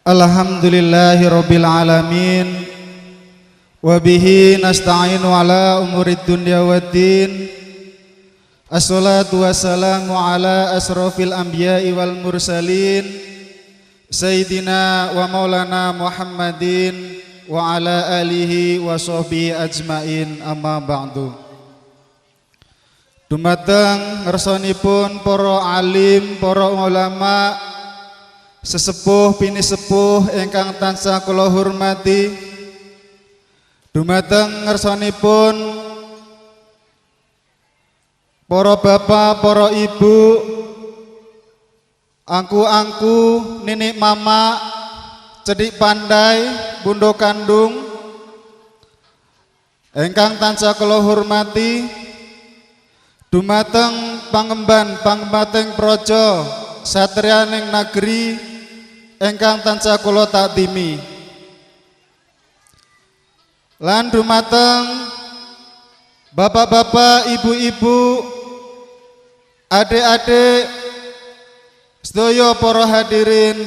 Alhamdulillahi rabbil alamin. Wabihi nasta'inu ala umurid dunya waddin. Assalatu wassalamu ala asrafil anbiya'i wal mursalin, Sayyidina wa maulana Muhammadin wa ala alihi wa sahbihi ajmain, amma ba'du. Dumateng ngersanipun para alim, para ulama, sesepuh bini sepuh ingkang tansah kula hormati. Dumateng ngersanipun para bapak, para ibu, angku-angku, nenek mama, cedik pandai, bundo kandung ingkang tansah kula hormati. Dumateng pangemban pangembating praja satriyaning nagri ingkang tansah kula takdimi. Lan dumateng bapak-bapak, ibu-ibu, adik-adik, sedaya para hadirin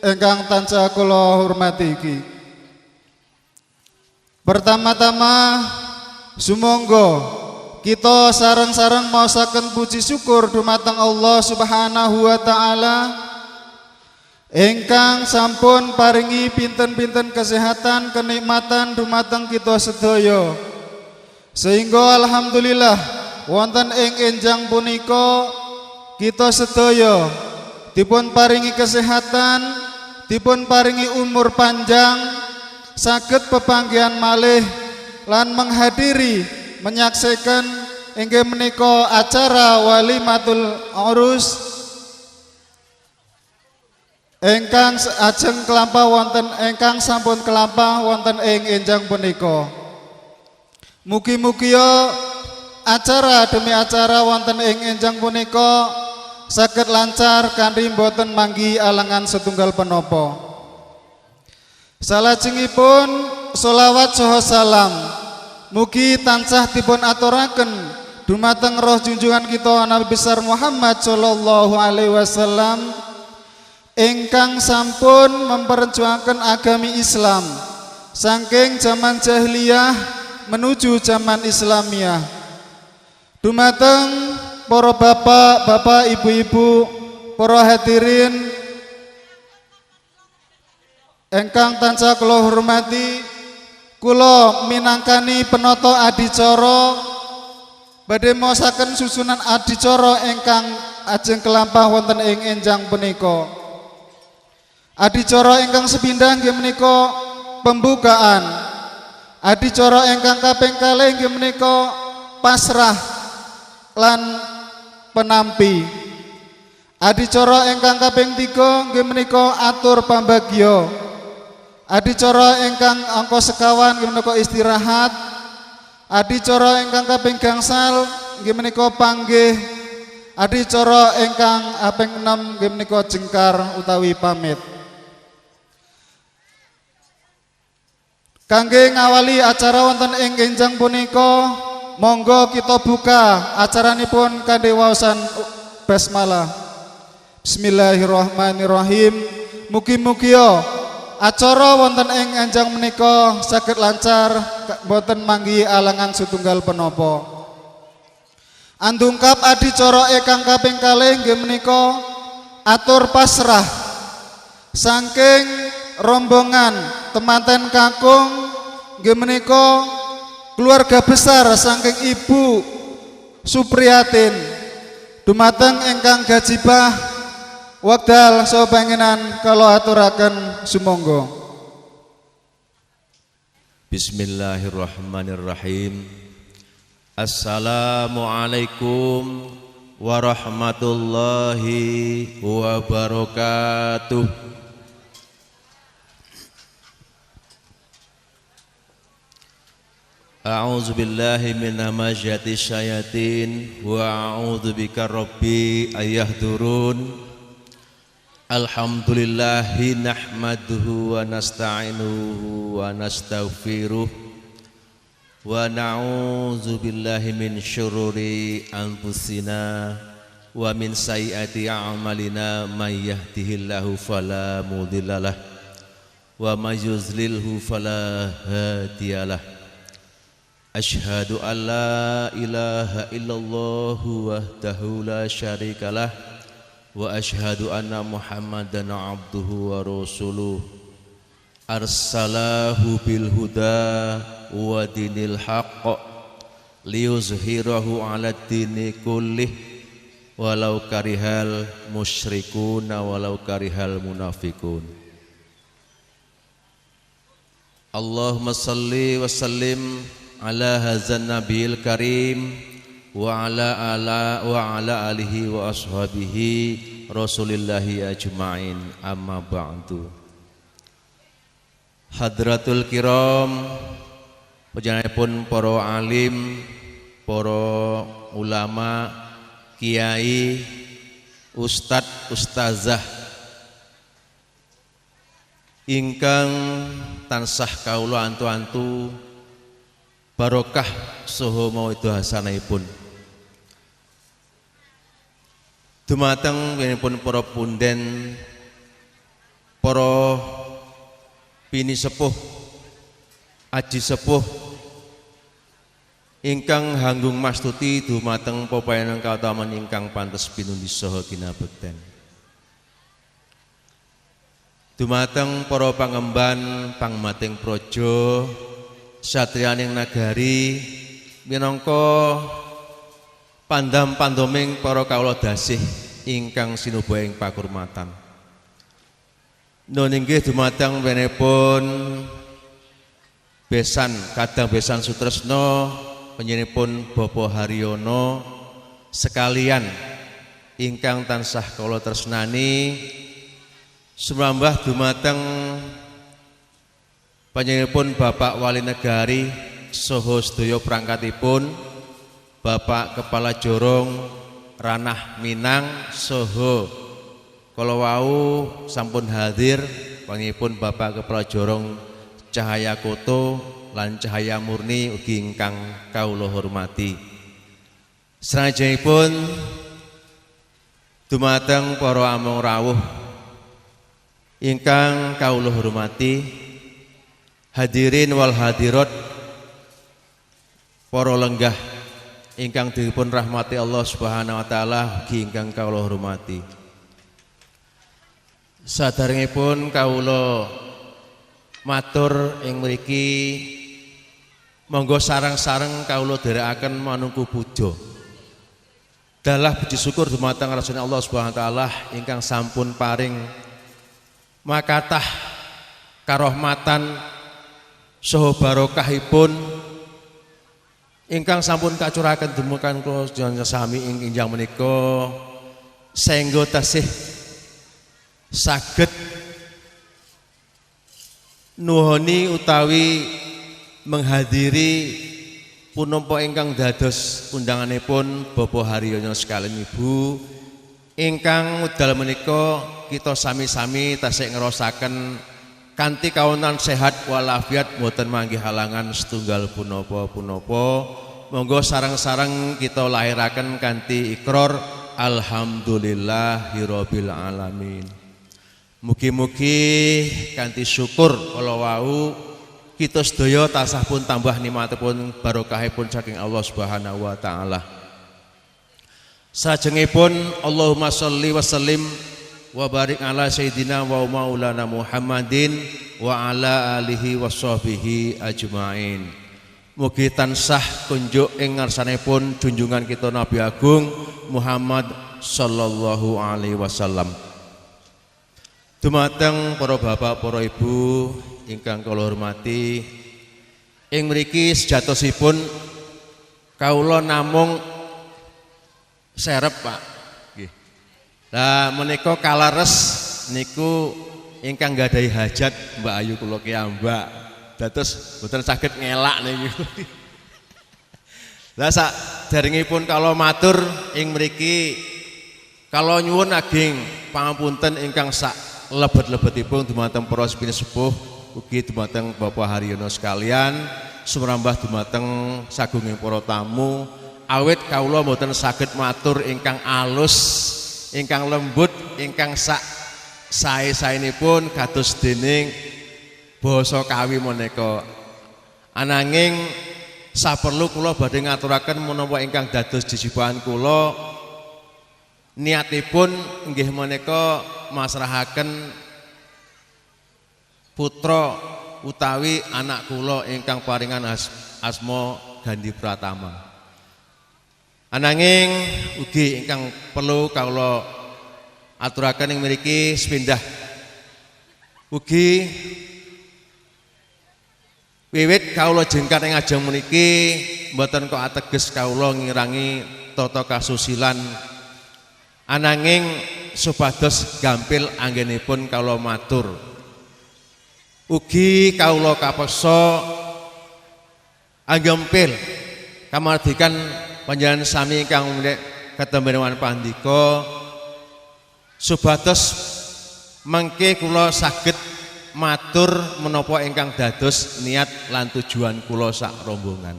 ingkang tansah kula hormati iki. Pertama-tama sumangga kita sareng-sareng maosaken puji syukur dumateng Allah Subhanahu wa taala ingkang sampun paringi pinten-pinten kesehatan, kenikmatan dumateng kita sedaya. Sehingga alhamdulillah wonten ing enjang punika kita sedaya dipun paringi kesehatan, dipun paringi umur panjang, saged pepanggihan malih lan menghadiri menyaksikan inggih menika acara walimatul urus ingkang ajeng kelampah wonten, ingkang sampun kelampah wonten ing enjang punika. Mugi-mugi acara demi acara wonten ing enjang punika saged lancar kanthi boten manggi alangan setunggal penapa. Salajengipun sholawat saha salam mugi tansah dipun aturaken dumateng roh junjungan kita Nabi besar Muhammad sallallahu alaihi wasallam ingkang sampun memperjuangkan agami Islam saking zaman jahiliyah menuju zaman Islamiyah. Dumateng para bapak-bapak, ibu-ibu, para hadirin ingkang tansah kula hormati, kula minangkani penata adicara badhe maosaken susunan adicara ingkang ajeng kelampah wonten ing enjang punika. Adicara ingkang sepindhah nggih menika pembukaan. Adicara ingkang kaping kalih nggih menika pasrah lan penampi. Adicara ingkang kaping 3 nggih menika atur pambagya. Adicara ingkang angka sekawan nggih menika istirahat. Adicara ingkang kaping gangsal nggih menika panggih. Adicara ingkang kaping 6 nggih menika jengkar utawi pamit. Kangge ngawali acara wonten ing enjang punika, monggo kita buka acaranipun kanthi waosan basmalah. Bismillahirrahmanirrahim. Mugi-mugi acara wonten ing enjang menika saged lancar, boten manggi alangan setunggal penapa. Andungkap adicara ingkang kaping kalih nggih menika atur pasrah saking rombongan temanten kakung nggih menika keluarga besar saking Ibu Supriyatin dumateng ingkang gajibah wekdal saha pangenan kala aturaken sumangga. Bismillahirrahmanirrahim. Assalamualaikum warahmatullahi wabarakatuh. A'udzu billahi min hamazati syayatin wa a'udzu bika rabbi ayahdurun. Alhamdulillahi nahmaduhu wa nasta'inuhu wa nastaghfiruh wa na'udzu billahi min syururi anfusina wa min sayyiati a'malina may yahdihillahu fala mudhillalah wa may yudlilhu fala hadiyalah. Asyhadu an la ilaha illallah wahdahu la syarikalah wa asyhadu anna Muhammadan abduhu wa rasuluh arsalahu bil huda wa dinil haqq liyuzhirahu 'ala dini kullih walau karihal musyrikun walau karihal munafikun. Allahumma salli wa sallim ala hadzal nabiyil karim wa ala alihi wa ashabihi rasulillahi ajma'in, amma ba'du. Hadratul kiram, panjenenganipun para alim, para ulama, kiai, ustadz, ustazah ingkang tansah kaula antu-antu barokah saha mawaddah hasanahipun. Dumateng pun para punden, para bini sepuh, aji sepuh ingkang hanggung mastuti dumateng pepayanan kautaman ingkang pantes pinundi saha kinabekten. Dumateng para pangemban pangmating praja satriyaning nagari minangka pandam-pandoming para kawula dasih ingkang sinuba ing pakurmatan. Nun inggih dumateng wenipun besan kadang besan Sutresna panjenenganipun Bapak Haryono sekalian ingkang tansah kawula tresnani sumrambah dumateng panjenenganipun Bapak Wali Negari saha sedaya prangkatipun, Bapak Kepala Jorong Ranah Minang saha kala wau sampun hadir panjenenganipun Bapak Kepala Jorong Cahaya Koto lan Cahaya Murni ugi ingkang kawula hormati. Salajengipun dumateng para among rawuh ingkang kawula hormati, hadirin wal hadirat, para lenggah ingkang dipun rahmati Allah Subhanahu wa taala ugi ingkang kawula hormati. Saderengipun kawula matur ing mriki monggo sareng-sareng kawula dherekaken manungku puja dalah puji syukur dumateng Rasulullah Allah Subhanahu wa taala ingkang sampun paring makatah karahmatan saha barokahipun ingkang sampun kacuraken dumukan kula sedaya sami ing injang menika saengga tasih saged nuhoni utawi menghadiri punapa ingkang dados undanganipun Bapak Haryono sekalian Ibu ingkang wekdal menika kita sami-sami tasih ngrasakaken kanthi kawonan sehat walafiat boten manggih halangan setunggal punapa-punapa. Monggo sareng-sareng kita lahiraken kanthi ikrar alhamdulillahirabbil alamin. Mugi-mugi kanthi syukur kala wau kita sedaya tansah pun tambah nikmatipun barokahipun saking Allah Subhanahu wa taala. Sajengipun Allahumma sholli wa sallim wa barik ala sayyidina wa maulana Muhammadin wa ala alihi wa sahbihi ajmain. Mugi tansah kunjuk ing ngarsanipun junjungan kita Nabi Agung Muhammad sallallahu alaihi wasallam. Dumateng para bapak, para ibu ingkang kula hormati, ing mriki sejatosipun kawula namung serep, Pak. Lah menika kalares niku ingkang gadahi hajat Mbak Ayu kula kiyambak. Dados boten saged ngelak niku. Lah saderengipun kala matur ing mriki kala nyuwun ageng pangapunten ingkang sak lebet-lebetipun dumateng para sepuh ugi dumateng Bapak Haryono sekalian, sumrambah dumateng sagunging para tamu awit kawula mboten saged matur ingkang alus, ingkang lembut, ingkang sak sae-saenipun kados dening basa kawi menika. Ananging saperlu kula badhe ngaturaken menapa ingkang dados jesibahan kula niatipun inggih menika masrahaken putra utawi anak kula ingkang paringan asma Gandhi Pratama. Ananging ugi ingkang perlu kawula aturaken ing mriki sepindah ugi wiwit kawula jengkar ing ajeng meniki mboten kok ateges kawula ngirangi tata kasusilan ananging supados gampil anggenipun kawula matur ugi kawula kapeksa anggampil kamardikan panjenengan sami ingkang ketembenawan pandika supados mangke kula saged matur menapa ingkang dados niat lan tujuan kula sak rombongan.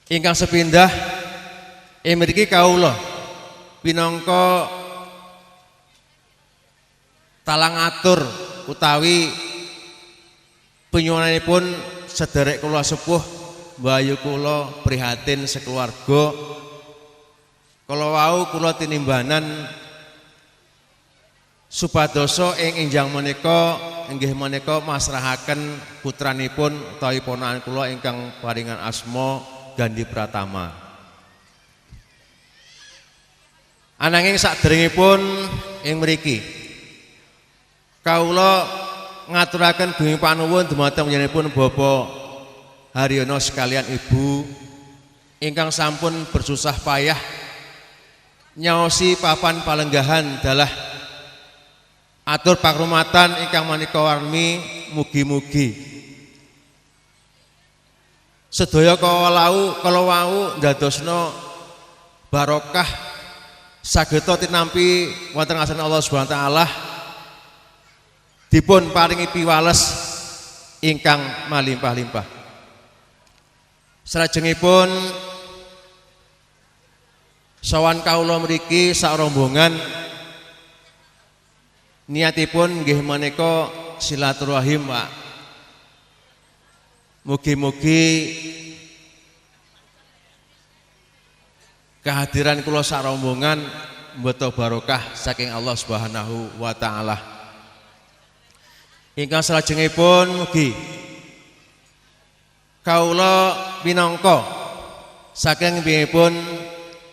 Ingkang sepindah mriki kawula pinangka talang atur utawi penyuwunanipun sederek kula sepuh mbayu kula prihatin sekeluarga kala wau kula tinimbanan supadoso ing enjang menika inggih menika masrahaken putranipun utawi ponakan kula ingkang paringan asma Gandhi Pratama. Ananging saderengipun ing mriki kawula ngaturaken gunging panuwun dumateng panjenenganipun Bapak Haryono sekalian Ibu ingkang sampun bersusah payah nyaosi papan palenggahan dalah atur pakrumatan ingkang manika warmi mugi-mugi sedaya kala wau ndadosna barokah sageta tinampi wonten ngarsane Allah Subhanahu wa taala dipun paringi piwales ingkang malimpah-limpah. Salajengipun sawan kawula mriki sak rombongan niatipun nggih menika silaturahim, Pak. Mugi-mugi kehadiran kula sak rombongan mbeta barokah saking Allah Subhanahu wa taala. Ingkang salajengipun mugi kawula minangka saking piyepun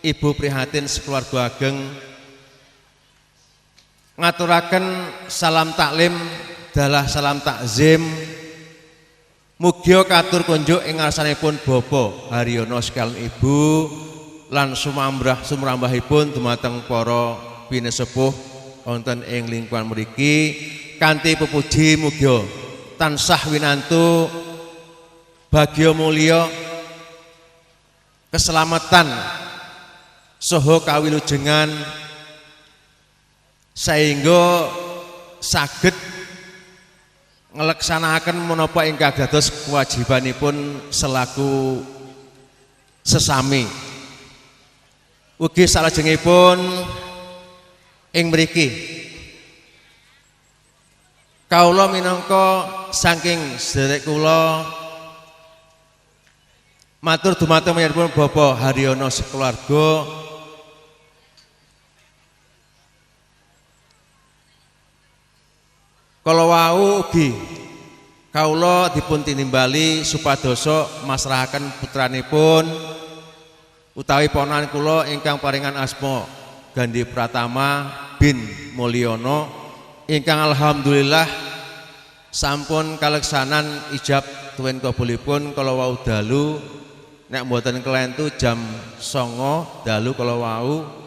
Ibu prihatin sekeluarga ageng ngaturaken salam taklim dalah salam takzim mugia katur kunjuk ing ngarsanipun Bapak Haryono sekalian Ibu lan sumrambahipun dumateng para pinesepuh wonten ing lingkungan mriki kanthi pepuji mugia tansah winantu bagya mulya keselamatan saha kawilujengan sehingga saged ngelaksanakaken menapa ingkang dados kewajibanipun selaku sesami. Ugi salajengipun ing mriki kawula minangka saking sedherek kula matur dumateng panjenenganipun Bapak Haryono sekeluarga kala wau ugi kawula dipun tinimbali supadoso masrahaken putranipun utawi ponakan kula ingkang paringan asma Gandhi Pratama bin Mulyono ingkang alhamdulillah sampun kaleksanan ijab tuwin kabulipun kala wau dalu nek mboten kelentu jam 09.00 dalu kala wau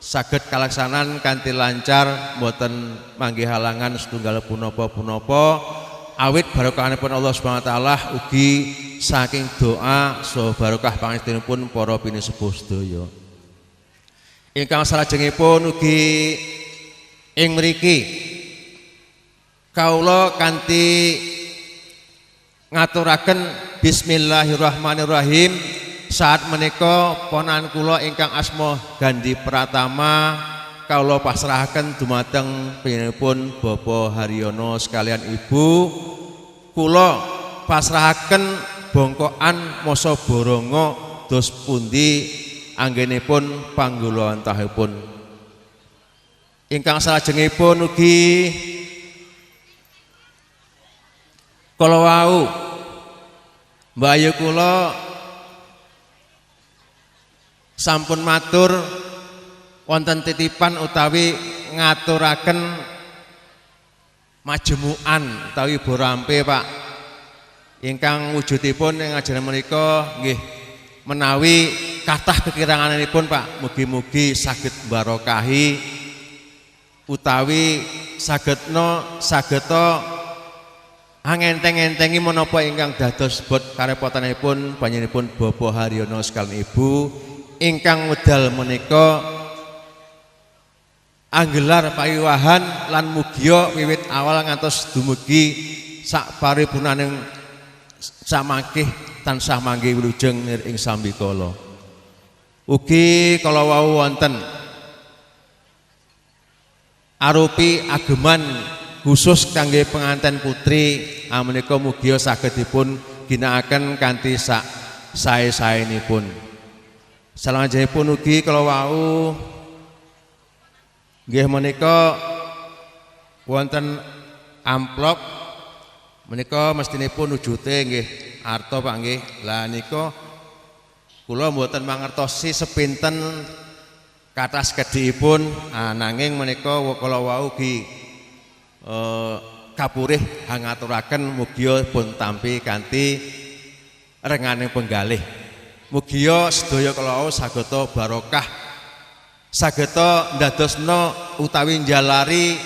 saged kalaksanan kanthi lancar mboten manggih halangan setunggal punapa-punapa awit barokahanipun Allah Subhanahu wa taala ugi saking doa saha barokah pangestunipun para pinisepuh sedaya. Ingkang salajengipun ugi ing mriki kawula kanthi ngaturaken bismillahirrahmanirrahim saat menika ponakan kula ingkang asma Gandhi Pratama kawula pasrahaken dumateng panjenenganipun Bapak Haryono sekalian Ibu, kula pasrahaken bongkokan masa boronga dos pundi anggenipun panggulawantahipun. Ingkang salajengipun ugi kala wau mbayu kula sampun matur wonten titipan utawi ngaturaken majmuan utawi borampe Pak, ingkang wujudipun ing ajaran menika nggih menawi kathah kekiranganipun Pak, mugi-mugi saged barokahi utawi sageta angenteng-entengi menapa ingkang dados bot karepotanipun panjenenganipun Bapak Haryono sekalian Ibu ingkang wedal menika anggelar pawiwahan lan mugia wiwit awal ngantos dumugi sak paripurnaning samangkih tansah mangke wilujeng ing sambikala. Ugi kala wau wonten arupi ageman khusus kangge pengantin putri menika mugia saged dipun ginakaken kanthi sak sae-saenipun. Salajengipun ugi kala wau nggih menika wonten amplop menika mestinipun wujute nggih arta Pak nggih. Lah nika kula mboten mangertosi sepinten kathah kedhipun nanging menika kala wau ugi kapurih hangaturaken mugia pun tampi kanthi renganing penggalih. Mugia sedaya kala wau sageta barokah, sageta ndadosna utawi njalari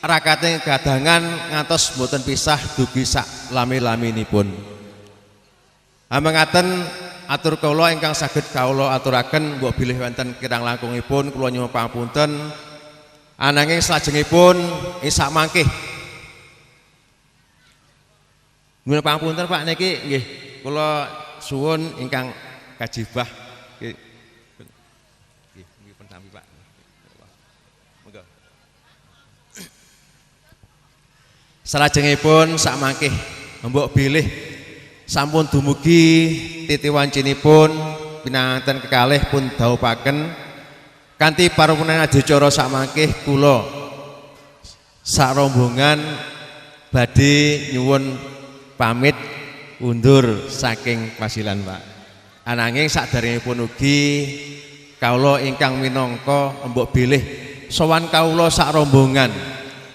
rakating gadangan ngantos mboten pisah dugi sak lami-laminipun. Amangaten atur kula ingkang saged kawula aturaken mbok bilih wonten kirang langkungipun kula nyuwun pangapunten. Ananging salajengipun sak mangkih nyuwun pangapunten Pak niki nggih kula suwun ingkang kajibah nggih pentampi Pak. Monggo. Salajengipun sak mangkih mbok bilih sampun dumugi titi wancinipun pinanganten kekalih pun dhaupaken kanthi parupurna adicara sak mangkih kula sak rombongan badhe nyuwun pamit undur saking pasilan Pak. Ananging saderengipun ugi kawula ingkang minangka mbok bilih sowan kawula sak rombongan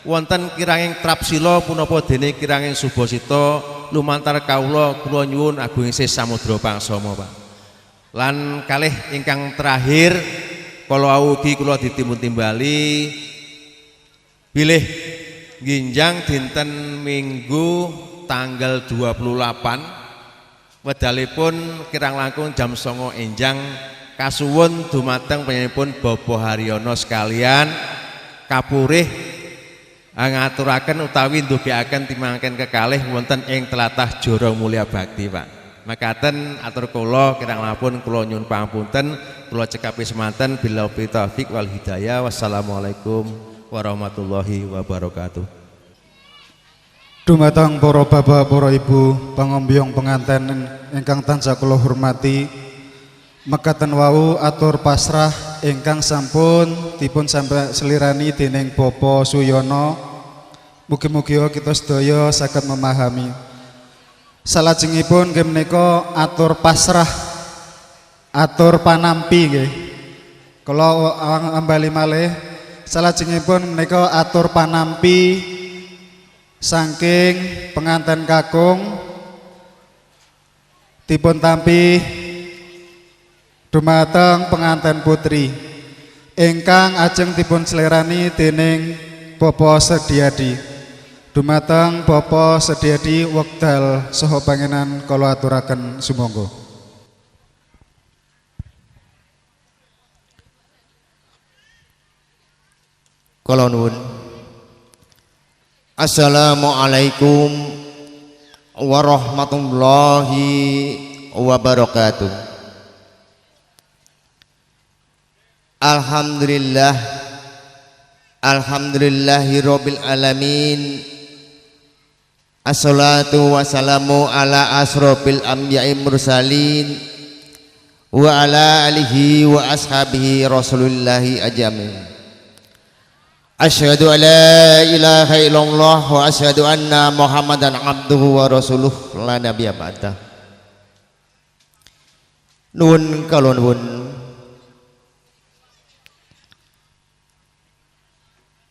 wonten kiranging trapsila punapa dene kiranging subasita lumantar kawula kula nyuwun agunging samudra pangsama Pak. Lan kalih ingkang terakhir kala ugi kula ditimbun-timbali bilih ginjang dinten Minggu tanggal 28 wedalipun kirang langkung jam 09.00 enjang kasuwun dumateng panjenenganipun Bapak Haryono sekalian kapurih ngaturaken utawi ndugekaken timangken kekalih wonten ing tlatah Joro Mulya Bakti Pak. Makaten atur kula kirang langkung kula nyuwun pangapunten kula cekapi semanten bila taufik wal hidayah. Wassalamualaikum warahmatullahi wabarakatuh. Dumateng para bapak, para ibu, pangombyong penganten ingkang tansah kula hormati, mekaten wau atur pasrah ingkang sampun dipun sampe selirani dening Bapak Suyono. Mugi-mugi kita sedaya saged memahami. Salajengipun nggih menika atur pasrah, atur panampi nggih. Kula ambali malih salajengipun menika atur panampi saking penganten kakung dipun tampi dumateng penganten putri ingkang ajeng dipun selerani dening Bapak Sediadi. Dumateng Bapak Sediadi wekdal saha pangenan kula aturaken sumangga. Kula nuwun. Assalamualaikum warahmatullahi wabarakatuh. Alhamdulillah Alhamdulillahirabbil alamin. Assalatu wassalamu ala asrofil anbiya'i mursalin wa ala alihi wa ashabihi rasulillahi ajamin. Asyhadu an la ilaha illallah wa asyhadu anna muhammadan abduhu wa rasuluh la nabiyya ba'da. Nuwun kala nuwun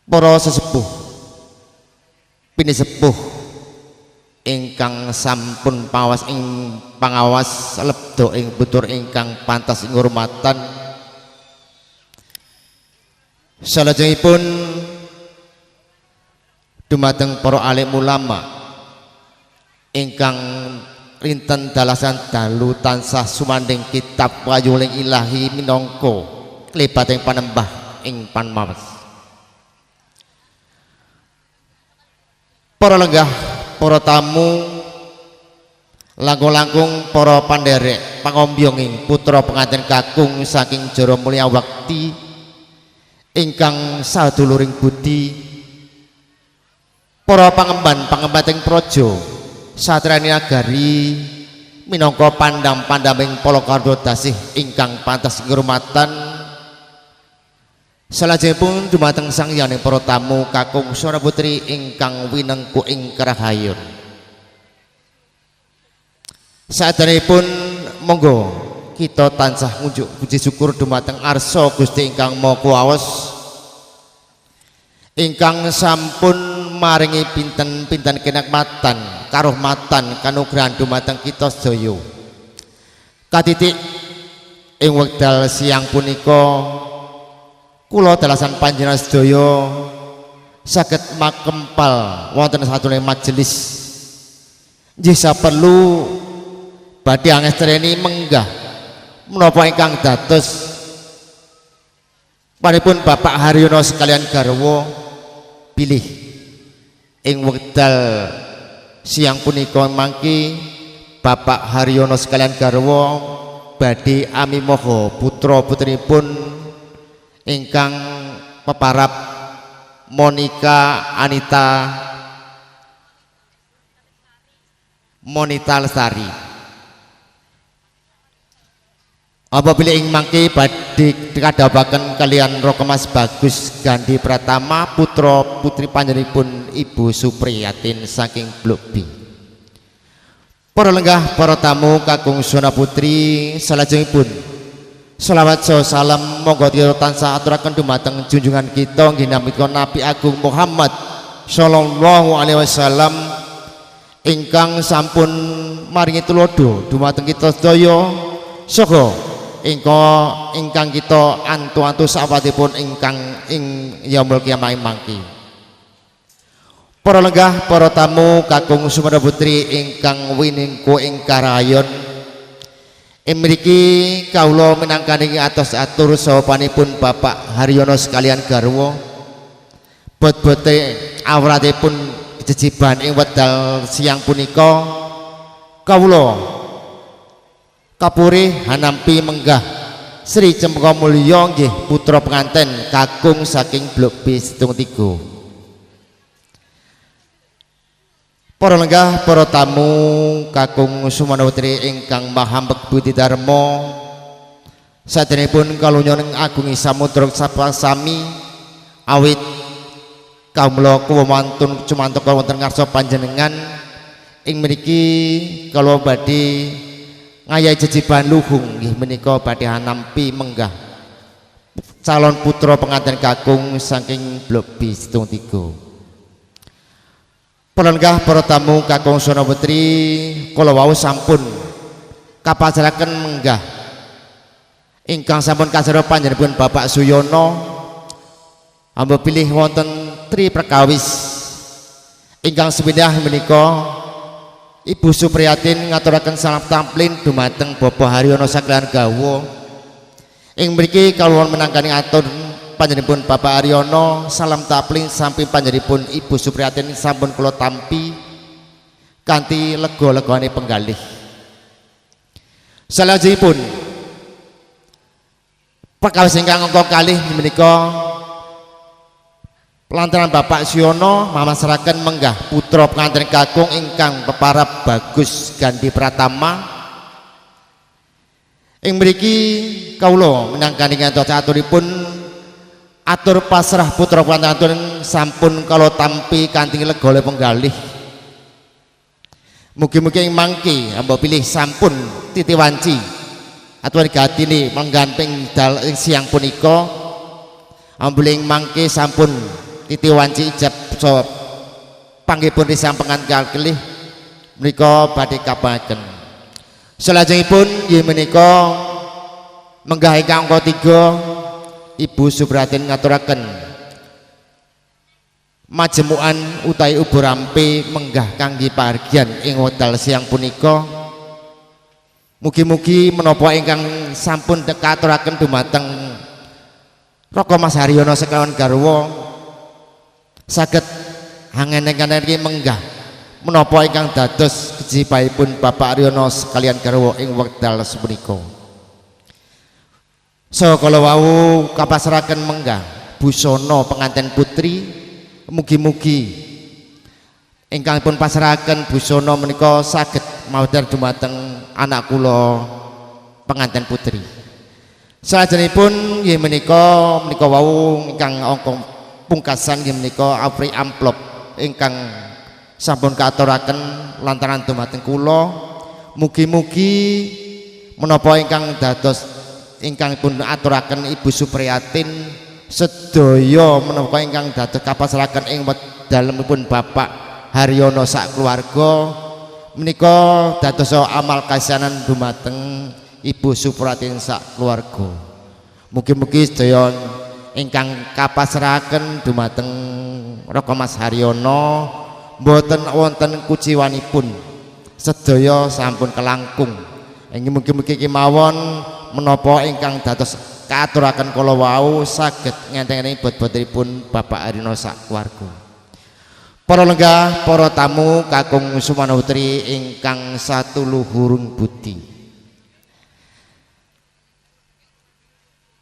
para sesepuh pinisepuh ingkang sampun pawas ing pangawas lebda ing putur ingkang pantas ing hormatan. Salajengipun dumateng para alim ulama ingkang rinten dalasan dalu tansah sumanding kitab wayuling ilahi minangka klebating panembah ing panmawas. Para lenggah, para tamu, langkung-langkung para panderek pangombyonging putra pengantin kakung saking Jara Mulya Wakti ingkang saduluring budi, para pangemban-pangembating praja satriyani nagari minangka pandam-pandaming palakarya dasih ingkang pantas ngurmatan. Salajengipun dumateng sang yaning para tamu kakung Sora Putri ingkang winengku ing karahayun. Saderengipun monggo kita tansah ngunjuk puji syukur dumateng arsa Gusti ingkang Maha Kuwaos ingkang sampun maringi pinten-pinten kinakmatan karuhmatan kanugrahan dumateng kita sedaya. Katitik ing wekdal siang punika kula dalasan panjenengan sedaya saged makempal wonten satunggaling majelis. Nggih saperlu badhe angestreni menggah menapa ingkang dados panipun Bapak Haryono sekalian garwa pilih ing wekdal siang punika mangki Bapak Haryono sekalian garwa badhe amimaha putra putrinipun ingkang peparap Monica Monita Lestari. Apabila ing mangke badhe kadhawaken kalian Raka Mas Bagus Gandhi Pratama putra putri panjenenganipun Ibu Supriyatin saking Blok B. Para lenggah, para tamu kakung Sora Putri, salajengipun selawat salam monggo kita tansah aturaken dumateng junjungan kita nggih namipun Nabi Agung Muhammad sallallahu alaihi wasallam ingkang sampun maringi tulodo dumateng kita sedaya saha ingkang kita antu-antu sawatipun ingkang ing yaumul kiamah mangki. Para lenggah, para tamu kakung Sumera Putri ingkang winingku ing karayon mriki kawula minangkani atos atur sapanipun Bapak Haryono sekalian garwa bot-bote awratipun jejiban ing wedal siang punika kawula kapuri hanampi menggah Sri Cempaka Mulya nggih putra penganten kakung saking Blok B 73. Para lenggah, para tamu kakung Sumana Putri ingkang maha bekti dharma saderengipun kalunyaning agungi samudra sapasami awit kawula kuwantun cumantuk wonten ngarsa panjenengan ing mriki kala badhe ngayahi jejiban luhung nggih menika badhe nampi menggah calon putra pengantin kakung saking Blok B 73. Para lenggah, para tamu kakung Sora Putri kala wau sampun kapajaraken menggah ingkang sampun kasira panjenenganipun Bapak Suyono amba pilih wonten tri perkawis ingkang sepindah menika Ibu Supriyatin ngaturaken salam tamplin dumateng Bapak Haryono sakalian garwa ing mriki kawula menangkani atur panjenenganipun Bapak Haryono salam tapling samping panjenenganipun Ibu Supriyatin sampun kula tampi kanthi lega-legane penggalih. Salajengipun perkawis ingkang angka kalih menika Lantaran Bapak Siono mamasraken menggah putra pengantin kakung ingkang peparab Bagus Gandhi Pratama. Ing mriki kawula minangkani ngantos aturipun atur pasrah putra pengantin sampun kala tampi kanthi lega penggalih. Mugi-mugi ing mangke amba pilih sampun titi wanci atur gatine mengganting dal ing siang punika ambuling mangke sampun titi wanci ijab so panggihipun risampengan kalih menika badhe kapangaken. Salajengipun nggih menika menggah ingkang angka 3 Ibu Supratin ngaturaken majemukan utawi ubo rampe menggah kangge pahargyan ing wekdal siang punika. Mugi-mugi menapa ingkang sampun katuraken dumateng Raka Mas Haryono sekawan garwa saged angen-angen menggah menapa ingkang dados kejibahipun Bapak Haryono sekalian garwa ing wekdal sepunika. So kala wau kapasrahaken menggah busana pengantin putri, mugi-mugi ingkang pun pasrahaken busana menika saged maudhar dumateng anak kula pengantin putri. Salajengipun nggih menika wau ingkang angka pungkasan nggih menika apri amplop ingkang sampun katuraken lantaran dumateng kula. Mugi-mugi menapa ingkang dados ingkang pun aturaken Ibu Supriyatin sedaya menapa ingkang dados kapasrahaken ing dalemipun Bapak Haryono sak keluarga menika dados amal kasihanan dumateng Ibu Supriyatin sak keluarga. Mugi-mugi sedaya ingkang kapasrahaken dumateng Raka Mas Haryono mboten wonten kuciwanipun sedaya sampun kelangkung. Mugi-mugi kemawon menapa ingkang dados katuraken kala wau saged ngenteni bot-botipun Bapak Haryono sak keluarga. Para lenggah, para tamu kakung Sumana Putri ingkang satuluhurung budi.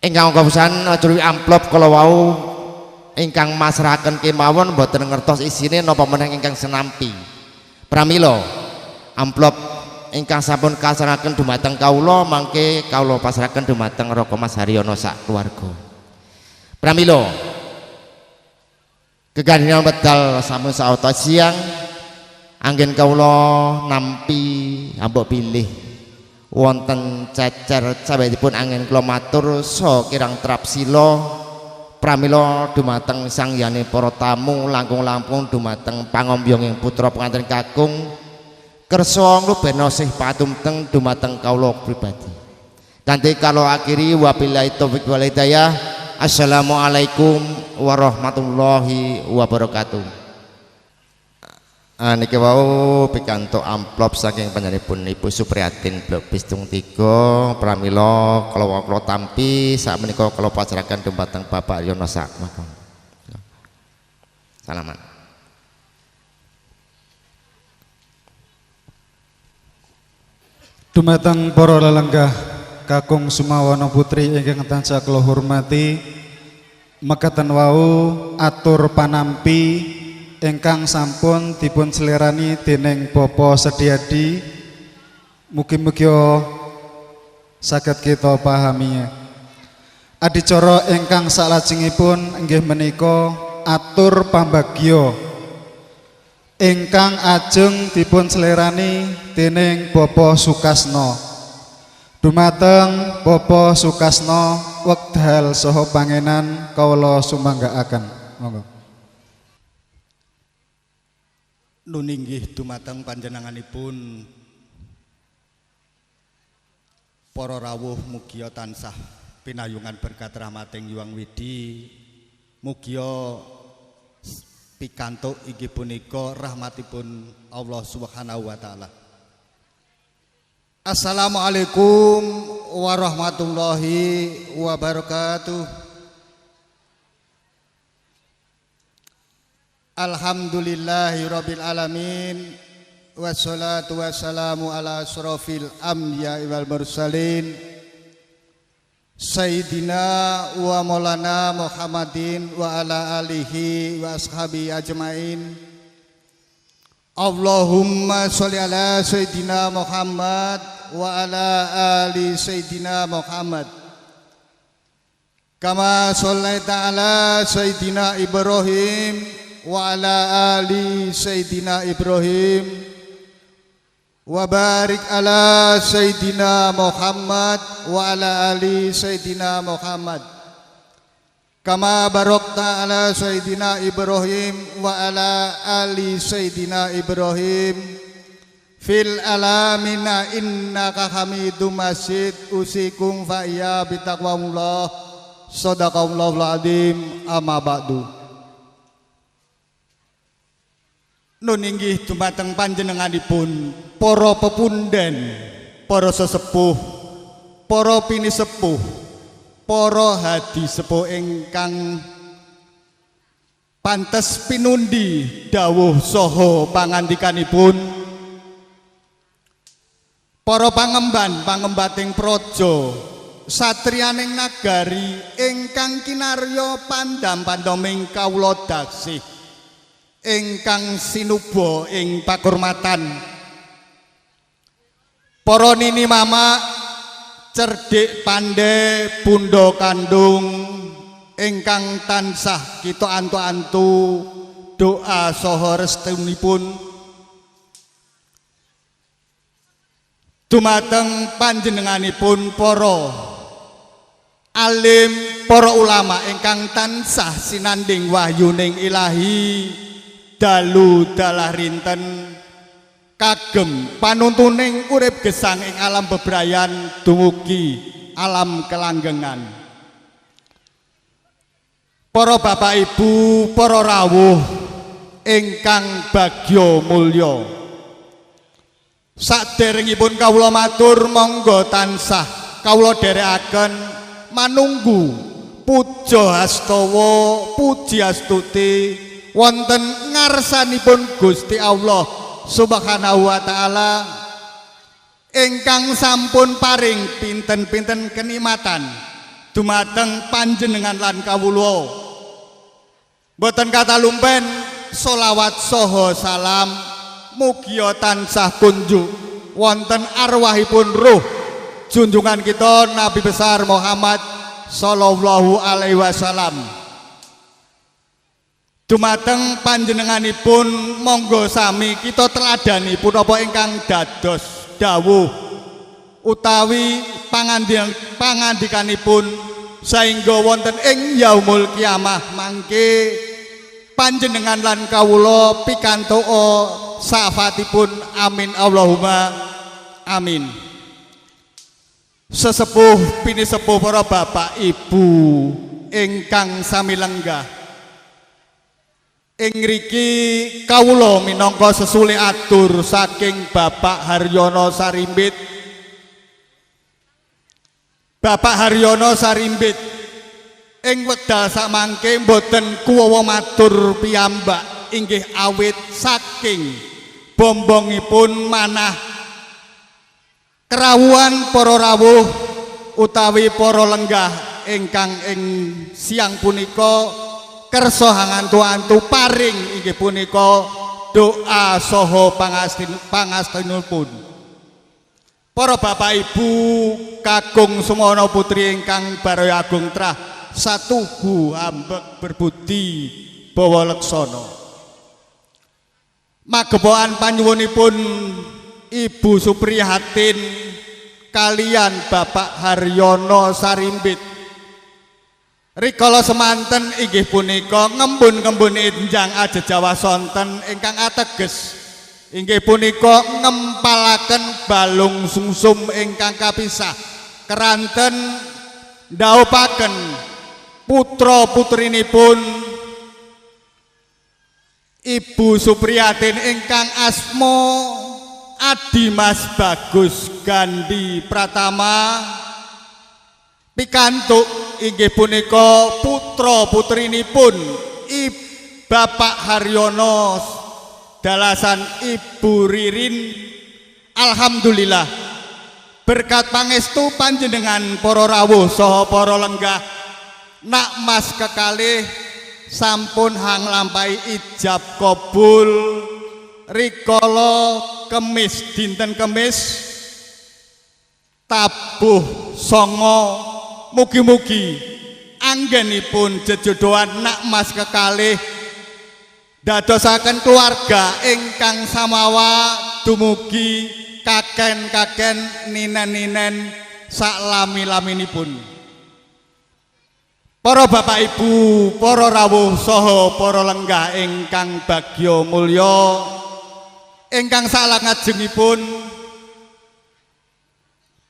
Ingkang kapusan acuri amplop kala wau ingkang masrahaken kemawon mboten ngertos isine napa meneh ingkang senampi. Pramila amplop ingkang sampun kasaraken dumateng kawula mangke kawula pasrahaken dumateng Raka Mas Haryono sak keluarga. Pramila gegandingan medal sampun sauta siang anggen kawula nampi ambok pilih wonten cecer cawetipun anggen kula matur so kirang trapsila pramila dumateng sang yani para tamu langkung-langkung dumateng pangombyonging putra pengantin kakung kersa nglubena sih patumteng dumateng kawula pribadi. Kanthi kala akhiri wabillahi taufik wal hidayah. Assalamualaikum warahmatullahi wabarakatuh. Niki wau pikantuk amplop saking panjenenganipun Ibu Supriyatin Blok Bistung 3 pramila kala tampi sak menika kala pasrahaken dumateng Bapak Haryono sak makam. Salaman. Dumateng para lelenggah kakung Sumawana Putri ingkang tansah kula hormati, mekaten wau atur panampi ingkang sampun dipun selerani dening Bapak Sediadi. Mugi-mugi saged kita pahami. Adicara ingkang salajengipun inggih menika atur pambagya ingkang ajeng dipun selerani dening Bapak Sukasno. Dumateng Bapak Sukasno wekdal saha pangenan kawula sumanggaaken. Monggo. Nun inggih dumateng panjenenganipun para rawuh mugia tansah pinayungan berkat rahmating Hyang Widi. Mugia pikantuk inggih punika rahmatipun Allah Subhanahu wa taala. Assalamualaikum warahmatullahi wabarakatuh. Alhamdulillahirabbil alamin wassalatu wassalamu ala asrofil anbiya'i wal mursalin Sayyidina wa maulana Muhammadin wa ala alihi wa ashabi ajmain. Allahumma sholli ala Sayyidina Muhammad wa ala ali Sayyidina Muhammad. Kama shollaita ala Sayyidina Ibrahim wa ala ali Sayyidina Ibrahim. Wa barik ala Sayyidina Muhammad wa ala ali Sayyidina Muhammad. Kama barakta ala Sayyidina Ibrahim wa ala ali Sayyidina Ibrahim fil alamina innaka Hamidum Majid. Usikum fa iya bitaqwallah. Shadaqallahul adzim. Amma ba'du. Nun inggih dumateng panjenenganipun para pepunden, para sesepuh, para pinisepuh, para hadi sepuh ingkang pantes pinundi dawuh saha pangandikanipun, para pangemban pangembating praja, satriyaning nagari ingkang kinarya pandam-pandaming kawula daksih ingkang sinuba ing pakurmatan, para nini mama cerdik pandai bunda kandung ingkang tansah kita antu-antu doa saha restunipun dumateng panjenenganipun para alim, para ulama ingkang tansah sinanding wahyuning ilahi dalu dalah rinten kagem panuntuning urip gesang ing alam bebrayan dumugi alam kelanggengan. Para bapak ibu, para rawuh ingkang bagya mulya, saderengipun kawula matur monggo tansah kawula dherekaken manunggu puja hastawa puji astuti wonten ngarsanipun Gusti Allah Subhanahu wa taala ingkang sampun paring pinten-pinten kenikmatan dumateng panjenengan lan kawula. Boten kata lumpen sholawat saha salam mugi tansah kunjuk wonten arwahipun ruh junjungan kita Nabi besar Muhammad sallallahu alaihi wasallam. Dumateng panjenenganipun monggo sami kita teladani punapa ingkang dados dawuh utawi pangandikanipun saengga wonten ing yaumul kiamah mangke panjenengan lan kawula pikantuk syafaatipun. Amin Allahumma amin. Sesepuh pinisepuh para bapak ibu ingkang sami lenggah ing ngriki kawula minangka sesule atur saking Bapak Haryono Sarimbit. Bapak Haryono Sarimbit ing wekdal samangke mboten kuwawa matur piyambak inggih awit saking bombongipun manah kerawuhan para rawuh utawi para lenggah ingkang ing siang punika kersa hangantu-antu paring inggih punika doa saha pangastinipun. Para bapak ibu kakung sumana putri ingkang baraya agung trah satuhu ambek berbudi bawa leksana. Magepokan panyuwunipun Ibu Suprihatin kalian Bapak Haryono Sarimbit rikala semanten inggih punika ngembun-ngembun enjang ajejawa sonten ingkang ateges inggih punika ngempalaken balung sungsum ingkang kapisah keranten ndhaupaken putra putrinipun Ibu Supriyatin ingkang asma Adimas Bagus Gandhi Pratama pikantuk inggih punika putra putrinipun Bapak Haryono dalasan Ibu Ririn. Alhamdulillah berkat pangestu panjenengan para rawuh saha para lenggah nak mas kekalih sampun hang lampahi ijab kabul rikala Kemis dinten Kemis tabuh songo mugi-mugi anggenipun jejodohan nak mas kekalih dadosaken keluarga ingkang samawa dumugi kaken-kaken ninen-ninen saklami-laminipun. Para bapak ibu, para rawuh saha para lenggah ingkang bagya mulya, ingkang salajengipun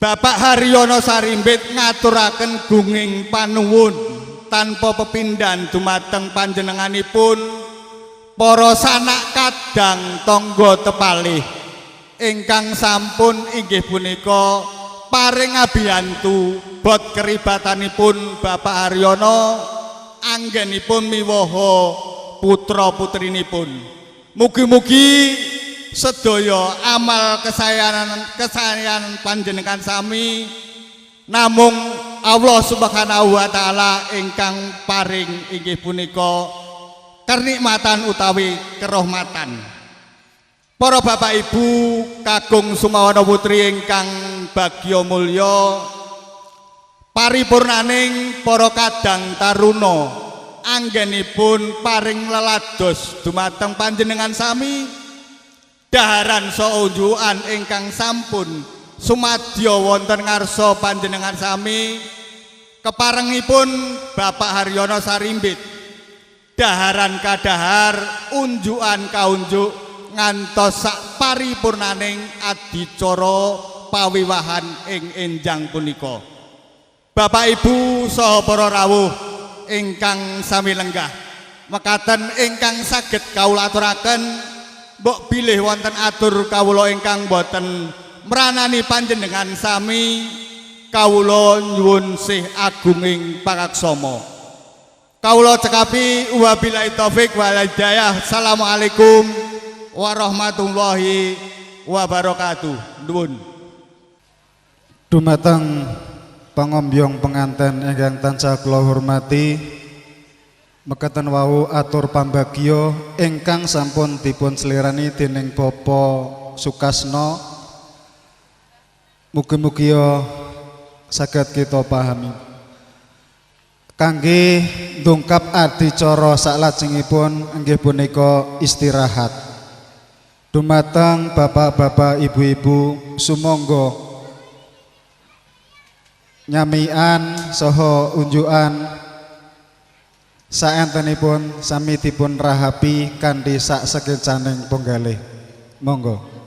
Bapak Haryono Sarimbit ngaturaken gunging panuwun tanpa pepindhan dumateng panjenenganipun para sanak kadang tangga tepalih ingkang sampun inggih punika paring abiyantu bot keribatanipun Bapak Haryono anggenipun miwaha putra putrinipun. Mugi-mugi sedaya amal kesayangan panjenengan sami namung Allah Subhanahu wa taala ingkang paring inggih punika kenikmatan utawi kerahmatan. Para bapak ibu kakung sumawana putri ingkang bagya mulya, paripurnaning para kadang taruna anggenipun paring lelados dumateng panjenengan sami daharan saunjukan ingkang sampun sumadya wonten ngarsa panjenengan sami keparengipun Bapak Haryono Sarimbit daharan kadahar unjukan kaunjuk ngantos sak paripurnaning adicara pawiwahan ing enjang punika. Bapak Ibu saha para rawuh ingkang sami lenggah, mekaten ingkang saged kawula aturaken mbok bilih wonten atur kawula ingkang boten mranani panjenengan sami kawula nyuwun sih agunging pangaksama. Kawula cekapi wabillahi taufik wal hidayah. Assalamualaikum warahmatullahi wabarakatuh. Nuwun. Dumateng pangombyong penganten ingkang tansah kula hormati, mekaten wau atur pambagya ingkang sampun dipun slirani dening Bapak Sukasno. Mugi-mugi saged kita pahami. Kangge ndungkap adicara saklajengipun inggih punika istirahat. Dumateng bapak-bapak ibu-ibu sumangga nyamian saha unjukan saentenipun sami dipun rahapi kanthi sak sekecaning penggalih. Monggo.